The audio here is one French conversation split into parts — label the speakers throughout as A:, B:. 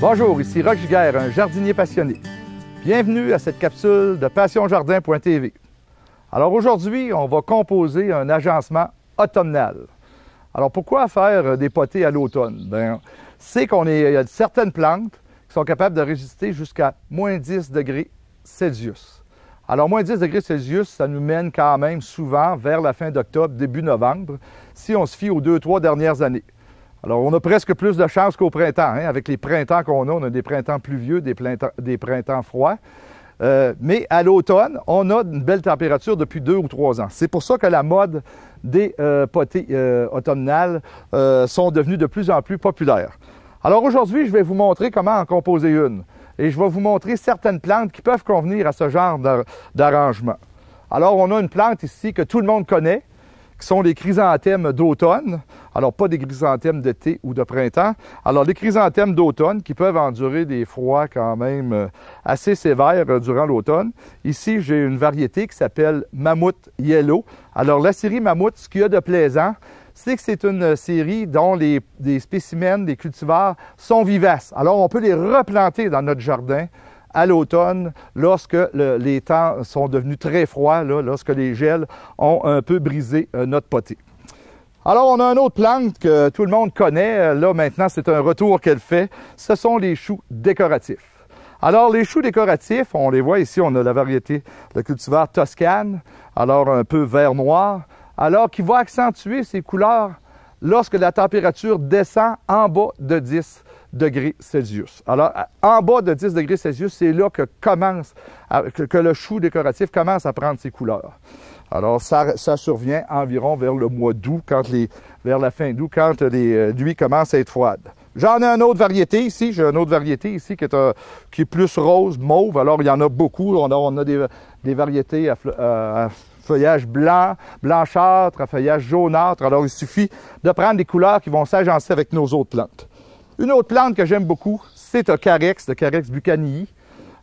A: Bonjour, ici Roch Giguère, un jardinier passionné. Bienvenue à cette capsule de passionjardin.tv. Alors aujourd'hui, on va composer un agencement automnal. Alors pourquoi faire des potées à l'automne? Bien, c'est il y a certaines plantes qui sont capables de résister jusqu'à moins 10 degrés Celsius. Alors moins 10 degrés Celsius, ça nous mène quand même souvent vers la fin d'octobre, début novembre, si on se fie aux 2-3 dernières années. Alors, on a presque plus de chance qu'au printemps. Hein? Avec les printemps qu'on a des printemps pluvieux, des printemps froids. Mais à l'automne, on a une belle température depuis 2 ou 3 ans. C'est pour ça que la mode des potées automnales sont devenues de plus en plus populaires. Alors aujourd'hui, je vais vous montrer comment en composer une. Et je vais vous montrer certaines plantes qui peuvent convenir à ce genre d'arrangement. Alors, on a une plante ici que tout le monde connaît, qui sont les chrysanthèmes d'automne. Alors, pas des chrysanthèmes d'été ou de printemps. Alors, les chrysanthèmes d'automne qui peuvent endurer des froids quand même assez sévères durant l'automne. Ici, j'ai une variété qui s'appelle Mammouth Yellow. Alors, la série Mammouth, ce qu'il y a de plaisant, c'est que c'est une série dont les spécimens, les cultivars sont vivaces. Alors, on peut les replanter dans notre jardin à l'automne, lorsque les temps sont devenus très froids, lorsque les gels ont un peu brisé notre potée. Alors, on a une autre plante que tout le monde connaît. Là, maintenant, c'est un retour qu'elle fait. Ce sont les choux décoratifs. Alors, les choux décoratifs, on les voit ici, on a la variété, le cultivar Toscane, alors un peu vert-noir, alors qui va accentuer ses couleurs lorsque la température descend en bas de 10 degrés Celsius. Alors, en bas de 10 degrés Celsius, c'est là que le chou décoratif commence à prendre ses couleurs. Alors, ça survient environ vers le mois d'août, vers la fin d'août, quand les nuits commencent à être froides. J'en ai une autre variété ici. J'ai une autre variété ici qui est plus rose, mauve. Alors, il y en a beaucoup. On a des variétés à feuillage blanc, blanchâtre, à feuillage jaunâtre. Alors, il suffit de prendre des couleurs qui vont s'agencer avec nos autres plantes. Une autre plante que j'aime beaucoup, c'est un carex, le carex buchanii.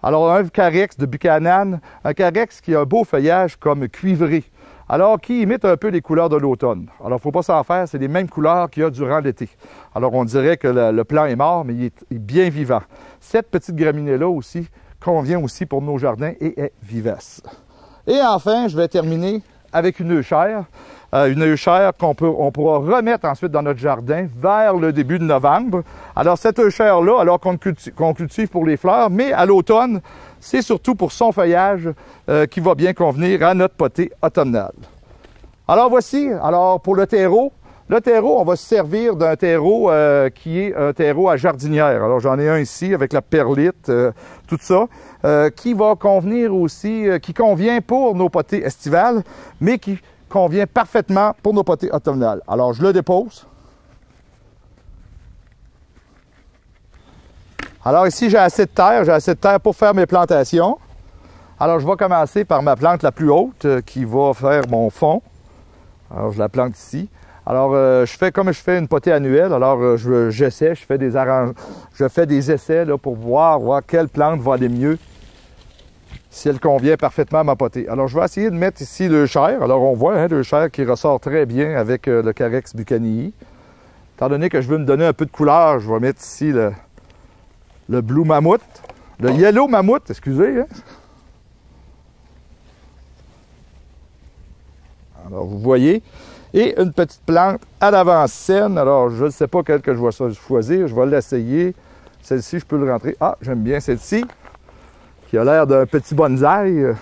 A: Alors, un carex de Buchanan, un carex qui a un beau feuillage comme cuivré, alors qui imite un peu les couleurs de l'automne. Alors, il ne faut pas s'en faire, c'est les mêmes couleurs qu'il y a durant l'été. Alors, on dirait que le plant est mort, mais il est bien vivant. Cette petite graminée-là aussi convient aussi pour nos jardins et est vivace. Et enfin, je vais terminer avec une euchère. Une euchère qu'on pourra remettre ensuite dans notre jardin vers le début de novembre. Alors, cette euchère-là, alors qu'on cultive pour les fleurs, mais à l'automne, c'est surtout pour son feuillage qui va bien convenir à notre potée automnale. Alors, voici, pour le terreau, on va se servir d'un terreau qui est un terreau à jardinière. Alors, j'en ai un ici avec la perlite, tout ça, qui va convenir aussi, qui convient pour nos potées estivales, mais qui convient parfaitement pour nos potées automnales. Alors, je le dépose. Alors, ici, j'ai assez de terre pour faire mes plantations. Alors, je vais commencer par ma plante la plus haute qui va faire mon fond. Alors, je la plante ici. Alors, comme je fais une potée annuelle, alors j'essaie, je fais des essais là, pour voir quelle plante va aller mieux, si elle convient parfaitement à ma potée. Alors, je vais essayer de mettre ici l'euchère. Alors, on voit l'euchère qui ressort très bien avec le carex buchanii. Étant donné que je veux me donner un peu de couleur, je vais mettre ici le blue mammouth, le yellow mammouth, excusez. Hein? Alors, vous voyez. Et une petite plante à l'avant-scène. Alors, je ne sais pas quelle que je vais choisir. Je vais l'essayer. Celle-ci, je peux le rentrer. Ah, j'aime bien celle-ci, qui a l'air d'un petit bonsaï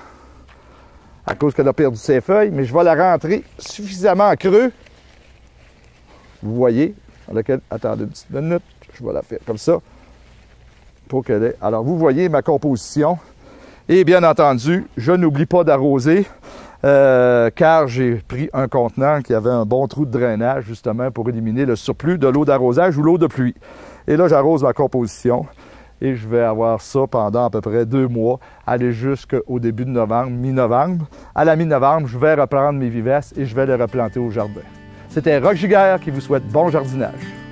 A: à cause qu'elle a perdu ses feuilles. Mais je vais la rentrer suffisamment creux. Vous voyez. Attendez une petite minute. Je vais la faire comme ça. Pour qu'elle ait. Alors, vous voyez ma composition. Et bien entendu, je n'oublie pas d'arroser. Car j'ai pris un contenant qui avait un bon trou de drainage, justement, pour éliminer le surplus de l'eau d'arrosage ou l'eau de pluie. Et là, j'arrose ma composition et je vais avoir ça pendant à peu près 2 mois, aller jusqu'au début de novembre, mi-novembre. À la mi-novembre, je vais reprendre mes vivaces et je vais les replanter au jardin. C'était Roch Giguère qui vous souhaite bon jardinage.